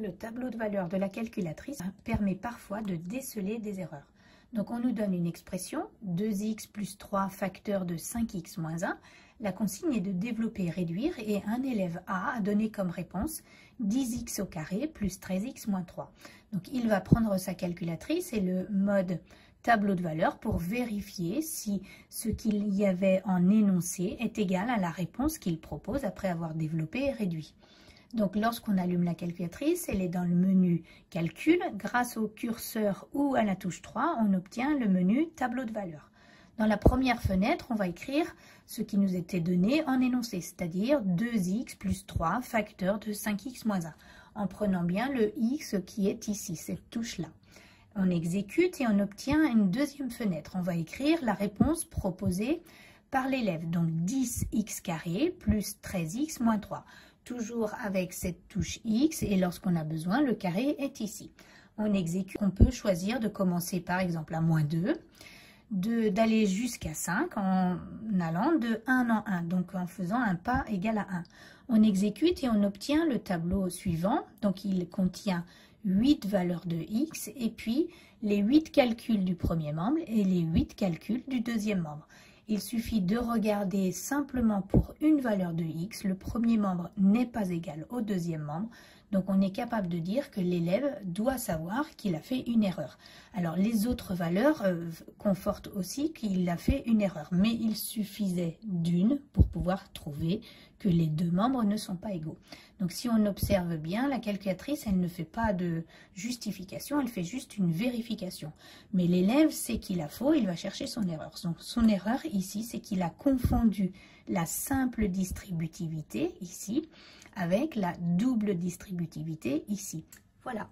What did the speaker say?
Le tableau de valeur de la calculatrice permet parfois de déceler des erreurs. Donc on nous donne une expression, 2x plus 3 facteur de 5x moins 1. La consigne est de développer et réduire et un élève A a donné comme réponse 10x au carré plus 13x moins 3. Donc il va prendre sa calculatrice et le mode tableau de valeur pour vérifier si ce qu'il y avait en énoncé est égal à la réponse qu'il propose après avoir développé et réduit. Donc lorsqu'on allume la calculatrice, elle est dans le menu Calcul. Grâce au curseur ou à la touche 3, on obtient le menu Tableau de valeur. Dans la première fenêtre, on va écrire ce qui nous était donné en énoncé, c'est-à-dire 2x plus 3 facteur de 5x moins 1, en prenant bien le x qui est ici, cette touche-là. On exécute et on obtient une deuxième fenêtre. On va écrire la réponse proposée par l'élève, donc 10x carré plus 13x moins 3. Toujours avec cette touche X et lorsqu'on a besoin, le carré est ici. On exécute, on peut choisir de commencer par exemple à moins 2, d'aller jusqu'à 5 en allant de 1 en 1, donc en faisant un pas égal à 1. On exécute et on obtient le tableau suivant, donc il contient 8 valeurs de X et puis les 8 calculs du premier membre et les 8 calculs du deuxième membre. Il suffit de regarder simplement pour une valeur de x, le premier membre n'est pas égal au deuxième membre, donc on est capable de dire que l'élève doit savoir qu'il a fait une erreur. Alors les autres valeurs confortent aussi qu'il a fait une erreur, mais il suffisait d'une pour pouvoir trouver que les deux membres ne sont pas égaux. Donc si on observe bien, la calculatrice, elle ne fait pas de justification, elle fait juste une vérification. Mais l'élève sait qu'il a faux, il va chercher son erreur. Donc son erreur ici, c'est qu'il a confondu la simple distributivité ici avec la double distributivité ici. Voilà.